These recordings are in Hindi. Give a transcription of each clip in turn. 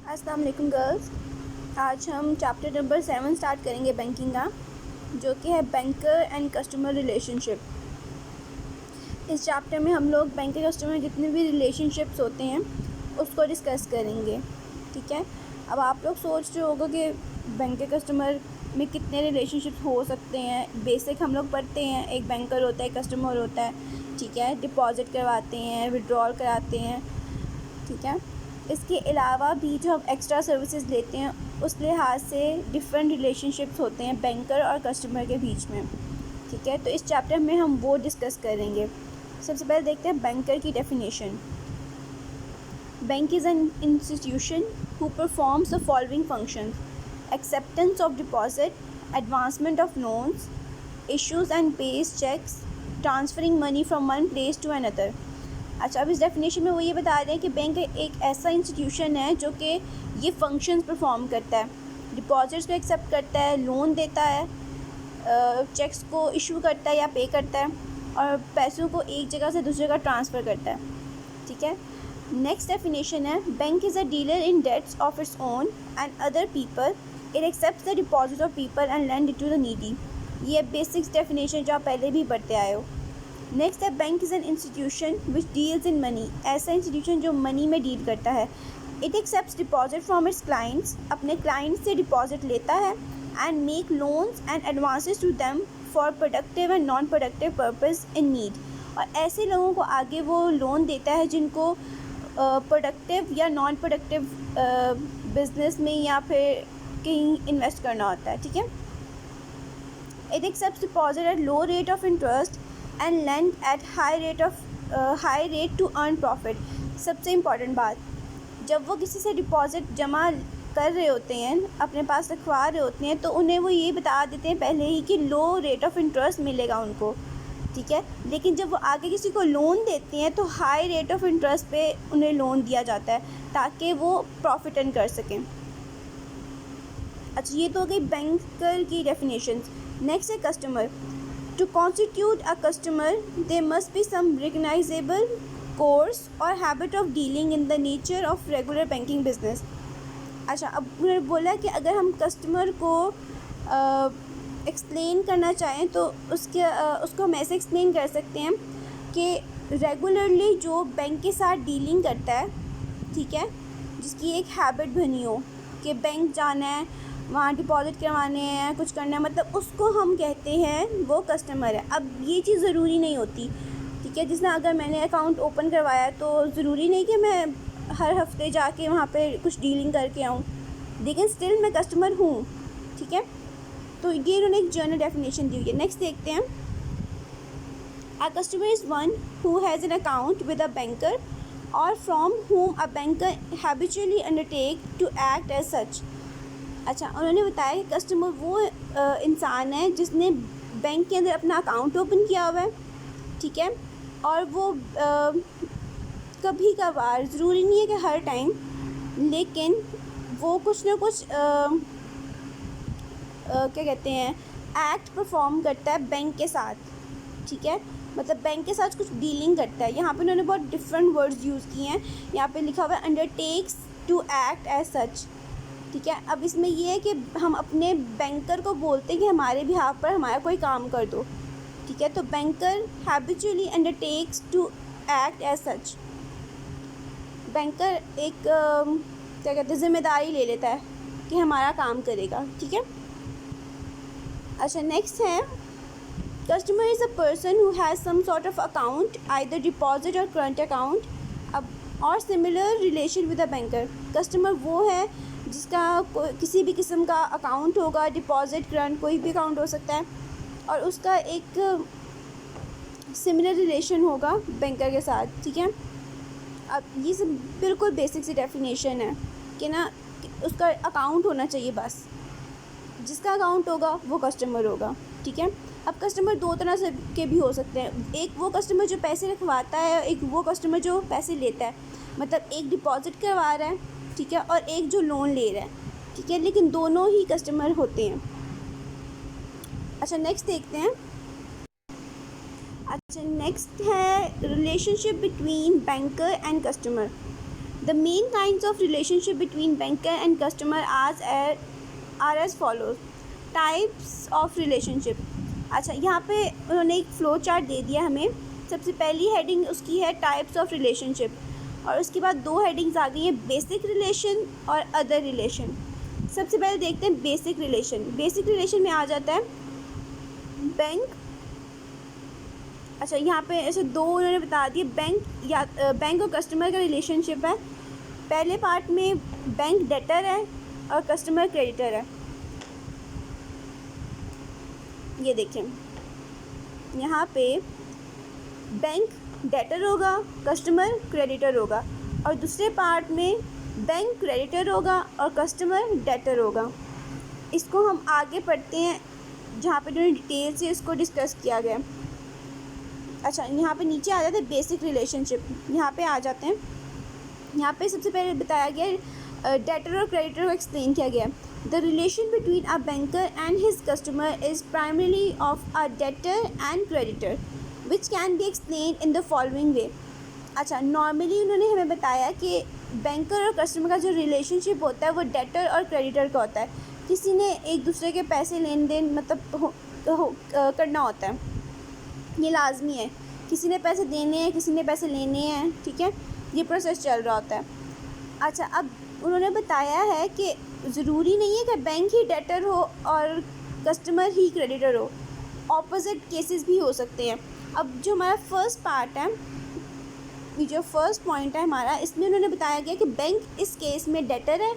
अस्सलाम वालेकुम गर्ल्स। आज हम चैप्टर नंबर 7 स्टार्ट करेंगे बैंकिंग का, जो कि है बैंकर एंड कस्टमर रिलेशनशिप। इस चैप्टर में हम लोग बैंकर कस्टमर जितने भी रिलेशनशिप्स होते हैं उसको डिस्कस करेंगे। ठीक है। अब आप लोग सोच रहे होगा कि बैंकर कस्टमर में कितने रिलेशनशिप्स हो सकते हैं। बेसिक हम लोग पढ़ते हैं, एक बैंकर होता है, कस्टमर होता है। ठीक है। डिपॉजिट करवाते हैं, विड्रॉल कराते हैं। ठीक है। इसके अलावा भी जो हम एक्स्ट्रा सर्विसेज लेते हैं उस लिहाज से डिफरेंट रिलेशनशिप्स होते हैं बैंकर और कस्टमर के बीच में। ठीक है। तो इस चैप्टर में हम वो डिस्कस करेंगे। सबसे पहले देखते हैं बैंकर की definition. Bank is an institution who performs the following functions: acceptance of deposit, advancement of loans, issues and pays cheques, transferring money from one place to another. अच्छा, अब इस डेफिनेशन में वो ये बता रहे हैं कि बैंक एक ऐसा इंस्टीट्यूशन है जो कि ये फंक्शंस परफॉर्म करता है। डिपॉजिट्स को एक्सेप्ट करता है, लोन देता है, चेक्स को इशू करता है या पे करता है, और पैसों को एक जगह से दूसरी जगह ट्रांसफ़र करता है। ठीक है। नेक्स्ट डेफिनेशन है bank is a dealer in debts of its own and other people. It accepts the deposit of people and lend it to the needy. ये बेसिक्स डेफिनेशन जो आप पहले भी पढ़ते आए हो। नेक्स्ट है bank is an institution which deals in money. ऐसा इंस्टीट्यूशन जो मनी में डील करता है। It accepts deposit from its clients. अपने क्लाइंट्स से डिपॉजिट लेता है and make loans and advances to them for productive and non productive purpose in need. और ऐसे लोगों को आगे वो लोन देता है जिनको प्रोडक्टिव या नॉन प्रोडक्टिव बिजनेस में या फिर कहीं इन्वेस्ट करना होता है। ठीक है। It accepts deposit at low rate of interest and lend at high rate to earn profit. सबसे इम्पॉर्टेंट बात, जब वो किसी से डिपॉजिट जमा कर रहे होते हैं, अपने पास रखवा रहे होते हैं, तो उन्हें वो ये बता देते हैं पहले ही कि लो रेट ऑफ इंटरेस्ट मिलेगा उनको। ठीक है। लेकिन जब वो आगे किसी को लोन देते हैं तो हाई रेट ऑफ इंटरेस्ट पे उन्हें लोन दिया जाता है ताकि वो प्रॉफिट अर्न कर सकें। अच्छा, ये तो हो गई बैंकर की डेफिनेशन। नेक्स्ट है customer. To constitute a customer, there must be some recognizable course or habit of dealing in the nature of regular banking business. अच्छा, अब उन्होंने बोला कि अगर हम कस्टमर को एक्सप्लेन करना चाहें तो उसको हम ऐसे एक्सप्लेन कर सकते हैं कि रेगुलरली जो बैंक के साथ डीलिंग करता है, ठीक है, जिसकी एक हैबिट बनी हो कि बैंक जाना है, वहाँ डिपॉजिट करवाने हैं, कुछ करना है, मतलब उसको हम कहते हैं वो कस्टमर है। अब ये चीज़ ज़रूरी नहीं होती। ठीक है। जिसने अगर मैंने अकाउंट ओपन करवाया तो ज़रूरी नहीं कि मैं हर हफ्ते जाके वहाँ पे कुछ डीलिंग करके आऊँ, लेकिन स्टिल मैं कस्टमर हूँ। ठीक है। तो ये इन्होंने एक जनरल डेफिनेशन दी हुई है। नेक्स्ट देखते हैं। A customer is one who has an account with a banker और from whom a banker habitually undertake to act as such। अच्छा, उन्होंने बताया कि कस्टमर वो इंसान है जिसने बैंक के अंदर अपना अकाउंट ओपन किया हुआ है। ठीक है। और वो कभी कभार, ज़रूरी नहीं है कि हर टाइम, लेकिन वो कुछ ना कुछ क्या कहते हैं, एक्ट परफॉर्म करता है बैंक के साथ। ठीक है। मतलब बैंक के साथ कुछ डीलिंग करता है। यहाँ पे उन्होंने बहुत डिफरेंट वर्ड्स यूज़ किए हैं। यहाँ पे लिखा हुआ है undertakes to act as such. ठीक है। अब इसमें ये है कि हम अपने बैंकर को बोलते हैं कि हमारे बिहाफ पर हमारा कोई काम कर दो। ठीक है। तो banker habitually undertakes to act as such. Banker एक क्या कहते हैं, जिम्मेदारी ले लेता है कि हमारा काम करेगा। ठीक है। अच्छा, नेक्स्ट है customer is a person who has some sort of account, either deposit और करंट अकाउंट, अब और similar relation with a banker. Customer वो है जिसका किसी भी किस्म का अकाउंट होगा, डिपॉजिट, करंट, कोई भी अकाउंट हो सकता है, और उसका एक सिमिलर रिलेशन होगा बैंकर के साथ। ठीक है। अब ये सब बिल्कुल बेसिक सी डेफिनेशन है कि ना, उसका अकाउंट होना चाहिए बस। जिसका अकाउंट होगा वो कस्टमर होगा। ठीक है। अब कस्टमर दो तरह से के भी हो सकते हैं। एक वो कस्टमर जो पैसे रखवाता है, एक वो कस्टमर जो पैसे लेता है। मतलब एक डिपॉजिट करवा रहा है, ठीक है, और एक जो लोन ले रहा है। ठीक है। लेकिन दोनों ही कस्टमर होते हैं। अच्छा, नेक्स्ट देखते हैं। अच्छा, नेक्स्ट है relationship between banker and customer. The main kinds of relationship between banker and customer are as follows. Types of relationship. अच्छा, यहाँ पे उन्होंने एक फ्लो चार्ट दे दिया हमें. सबसे पहली हेडिंग उसकी है टाइप्स ऑफ रिलेशनशिप, और उसके बाद 2 हेडिंग्स आ गई हैं, बेसिक रिलेशन और अदर रिलेशन. सबसे पहले देखते हैं बेसिक रिलेशन. बेसिक रिलेशन में आ जाता है बैंक. अच्छा, यहाँ पे ऐसे 2 उन्होंने बता दिए. बैंक और कस्टमर का रिलेशनशिप है. पहले पार्ट में बैंक डेटर है और कस्टमर क्रेडिटर है. ये देखें, यहाँ पे बैंक डेटर होगा, कस्टमर क्रेडिटर होगा, और दूसरे पार्ट में बैंक क्रेडिटर होगा और कस्टमर डेटर होगा. इसको हम आगे पढ़ते हैं जहाँ पे उन्होंने डिटेल से इसको डिस्कस किया गया. अच्छा, यहाँ पे नीचे आ जाते हैं बेसिक रिलेशनशिप. यहाँ पे आ जाते हैं. यहाँ पे सबसे पहले बताया गया डेटर और क्रेडिटर को एक्सप्लेन किया गया. The relation between a banker and his customer is primarily of a debtor and creditor which can be explain in the following वे. अच्छा, नॉर्मली उन्होंने हमें बताया कि बैंकर और कस्टमर का जो रिलेशनशिप होता है वो डेटर और क्रेडिटर का होता है. किसी ने एक दूसरे के पैसे लेन देन मतलब करना होता है, ये लाजमी है. किसी ने पैसे देने हैं, किसी ने पैसे लेने हैं, ठीक है, ये प्रोसेस चल रहा होता है. अच्छा, अब उन्होंने बताया है कि ज़रूरी नहीं है कि बैंक ही डेटर हो और कस्टमर ही क्रेडिटर हो. ऑपोजिट केसेस भी हो सकते हैं. अब जो हमारा फर्स्ट पार्ट है, जो फर्स्ट पॉइंट है हमारा, इसमें उन्होंने बताया गया कि बैंक इस केस में डेटर है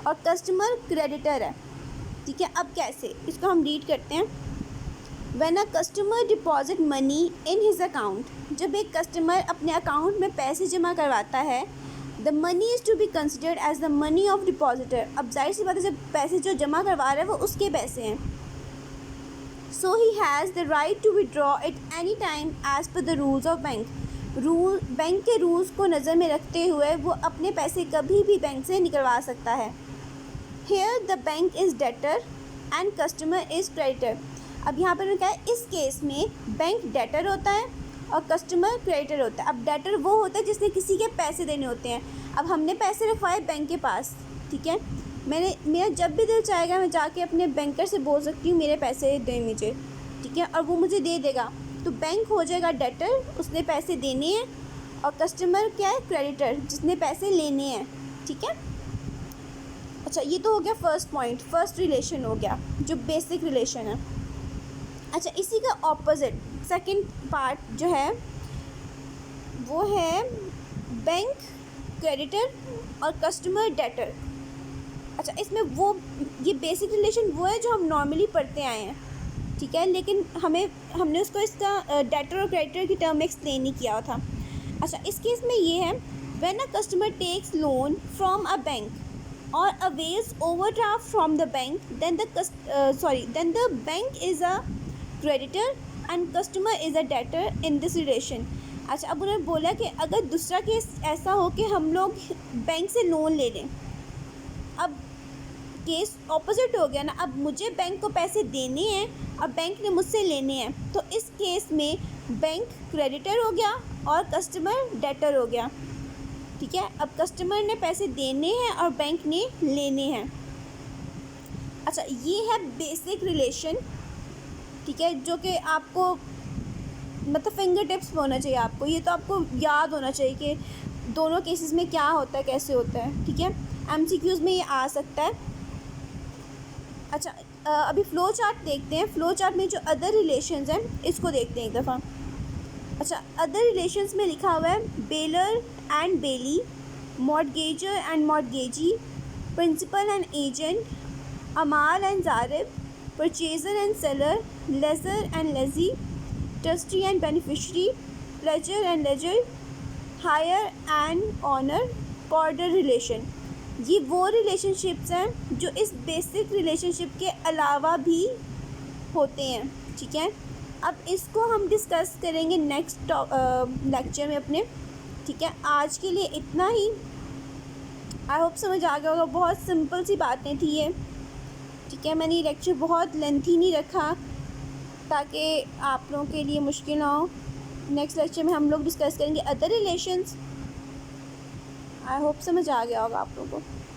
और कस्टमर क्रेडिटर है. ठीक है, अब कैसे, इसको हम रीड करते हैं. When a customer deposit money in his account, जब एक कस्टमर अपने अकाउंट में पैसे जमा करवाता है, the money is to be considered as the money of depositor. अब जाहिर सी बात है, जब पैसे जो जमा करवा रहा है वो उसके पैसे हैं. So he has the right to withdraw it any time as per the rules of bank. Bank के रूल्स को नज़र में रखते हुए वो अपने पैसे कभी भी बैंक से निकलवा सकता है. Here the bank is debtor and customer is creditor. अब यहाँ पर उन्होंने कहा है इस केस में बैंक डेटर होता है और कस्टमर क्रेडिटर होता है. अब डेटर वो होता है जिसने किसी के पैसे देने होते हैं. अब हमने पैसे रखवाए बैंक के पास, ठीक है, मेरा जब भी दिल चाहेगा मैं जाके अपने बैंकर से बोल सकती हूँ मेरे पैसे दें मुझे, ठीक है, और वो मुझे दे देगा. तो बैंक हो जाएगा डेटर, उसने पैसे देने हैं, और कस्टमर क्या है, क्रेडिटर, जिसने पैसे लेने हैं. ठीक है. अच्छा, ये तो हो गया फर्स्ट पॉइंट, फर्स्ट रिलेशन हो गया जो बेसिक रिलेशन है. अच्छा, इसी का ऑपोजिट सेकंड पार्ट जो है वो है बैंक क्रेडिटर और कस्टमर डेटर. अच्छा, इसमें वो ये बेसिक रिलेशन वो है जो हम नॉर्मली पढ़ते आए हैं, ठीक है, लेकिन हमने उसको इसका डेटर और क्रेडिटर की टर्म में एक्सप्लेन नहीं किया था. अच्छा, इस केस में ये है when a customer takes loan from a bank और avails overdraft from the bank, then the bank is a creditor and customer is a debtor in this relation. अच्छा, अब उन्होंने बोला कि अगर दूसरा केस ऐसा हो कि हम लोग बैंक से लोन ले लें, अब केस ऑपोजिट हो गया ना. अब मुझे बैंक को पैसे देने हैं और बैंक ने मुझसे लेने हैं, तो इस केस में बैंक क्रेडिटर हो गया और कस्टमर डेटर हो गया. ठीक है, अब कस्टमर ने पैसे देने हैं और बैंक ने लेने हैं. अच्छा, ये है बेसिक रिलेशन, ठीक है, जो कि आपको मतलब फिंगर टिप्स में होना चाहिए आपको. ये तो आपको याद होना चाहिए कि दोनों केसेस में क्या होता है, कैसे होता है. ठीक है, MCQs में ये आ सकता है. अच्छा, अभी फ़्लो चार्ट देखते हैं. फ़्लो चार्ट में जो अदर रिलेशंस हैं इसको देखते हैं एक दफ़ा. अच्छा, अदर रिलेशंस में लिखा हुआ है bailor and bailee, mortgagor and mortgagee, principal and agent, अमाल एंड ज़ारिब, purchaser and seller, lessor and lessee, trustee and beneficiary, pledger and ledger, hirer and owner, कॉर्डर रिलेशन. ये वो रिलेशनशिप्स हैं जो इस बेसिक रिलेशनशिप के अलावा भी होते हैं. ठीक है, अब इसको हम डिस्कस करेंगे नेक्स्ट लेक्चर में अपने. ठीक है, आज के लिए इतना ही. आई होप समझ आ गया होगा. बहुत सिंपल सी बातें थी ये. ठीक है, मैंने ये लेक्चर बहुत लेंथी नहीं रखा ताकि आप लोगों के लिए मुश्किल ना हो. नेक्स्ट लेक्चर में हम लोग डिस्कस करेंगे अदर रिलेशंस. आई होप समझ आ गया होगा आप लोगों को।